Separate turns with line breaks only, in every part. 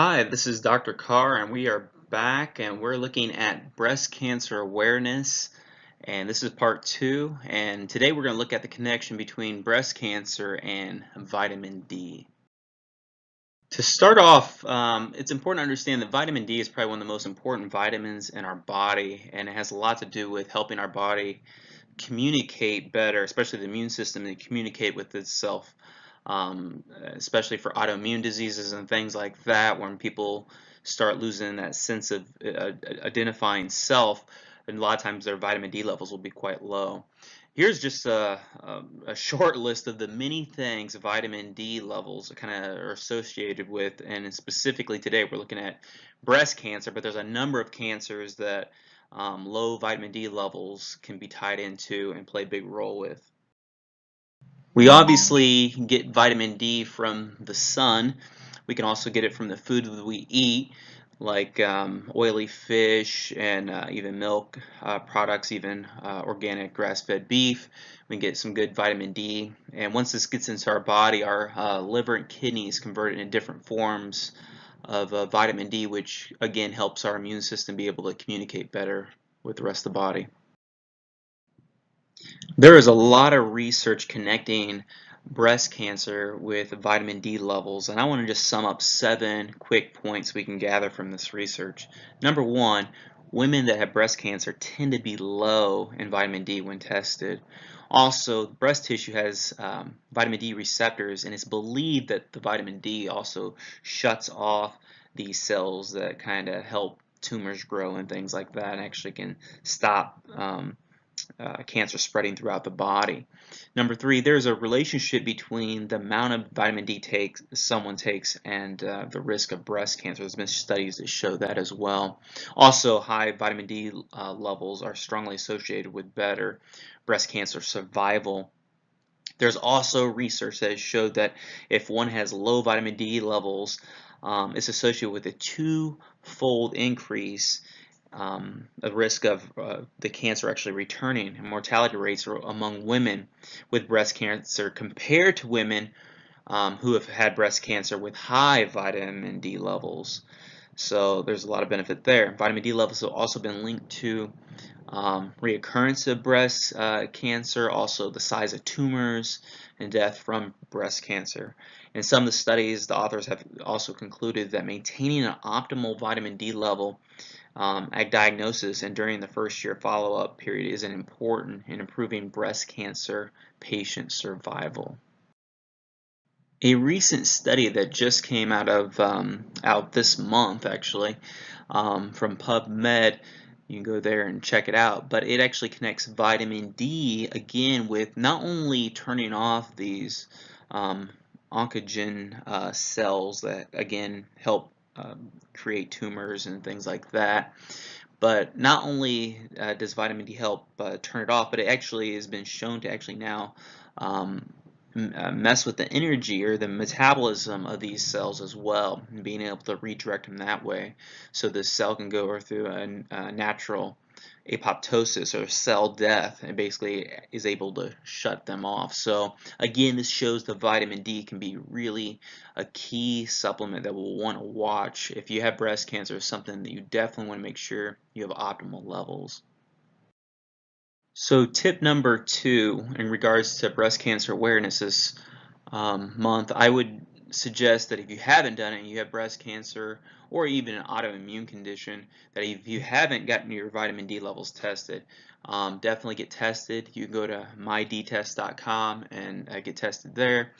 Hi, this is Dr. Carr, and we are back and we're looking at breast cancer awareness. And this is part two. And today we're going to look at the connection between breast cancer and vitamin D. To start off, it's important to understand that vitamin D is probably one of the most important vitamins in our body, and it has a lot to do with helping our body communicate better, especially the immune system, to communicate with itself, especially for autoimmune diseases and things like that, when people start losing that sense of identifying self, and a lot of times their vitamin D levels will be quite low. Here's just a short list of the many things vitamin D levels kind of are associated with, and specifically today we're looking at breast cancer, but there's a number of cancers that low vitamin D levels can be tied into and play a big role with. We obviously get vitamin D from the sun. We can also get it from the food that we eat, like oily fish and even milk products, even organic grass-fed beef. We can get some good vitamin D. And once this gets into our body, our liver and kidneys convert it into different forms of vitamin D, which again helps our immune system be able to communicate better with the rest of the body. There is a lot of research connecting breast cancer with vitamin D levels, and I want to just sum up 7 quick points we can gather from this research. Number one, women that have breast cancer tend to be low in vitamin D when tested. Also, breast tissue has vitamin D receptors, and it's believed that the vitamin D also shuts off these cells that kind of help tumors grow and things like that, and actually can stop cancer spreading throughout the body. Number three, there's a relationship between the amount of vitamin D someone takes and the risk of breast cancer. There's been studies that show that as well. Also, high vitamin D levels are strongly associated with better breast cancer survival. There's also research that has showed that if one has low vitamin D levels, it's associated with a two-fold increase the risk of the cancer actually returning, and mortality rates among women with breast cancer compared to women who have had breast cancer with high vitamin D levels. So there's a lot of benefit there. Vitamin D levels have also been linked to reoccurrence of breast cancer, also the size of tumors, and death from breast cancer. In some of the studies, the authors have also concluded that maintaining an optimal vitamin D level at diagnosis and during the first year follow-up period is important in improving breast cancer patient survival. A recent study that just came out this month actually from PubMed, you can go there and check it out, but it actually connects vitamin D again with not only turning off these oncogen cells that again help create tumors and things like that. But not only does vitamin D help turn it off, but it actually has been shown to actually now mess with the energy or the metabolism of these cells as well, and being able to redirect them that way so the cell can go through a natural apoptosis or cell death and basically is able to shut them off. So again, this shows the vitamin D can be really a key supplement that we'll want to watch. If you have breast cancer, it's something that you definitely want to make sure you have optimal levels. So tip number 2 in regards to breast cancer awareness this month, I would suggest that if you haven't done it and you have breast cancer or even an autoimmune condition, that if you haven't gotten your vitamin D levels tested, definitely get tested. You can go to mydtest.com and get tested there.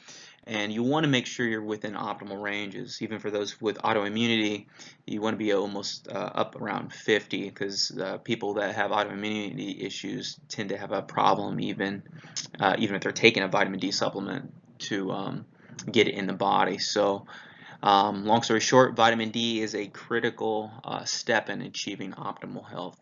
And you want to make sure you're within optimal ranges. Even for those with autoimmunity, you want to be almost up around 50, because people that have autoimmunity issues tend to have a problem even if they're taking a vitamin D supplement to get it in the body. So long story short, vitamin D is a critical step in achieving optimal health.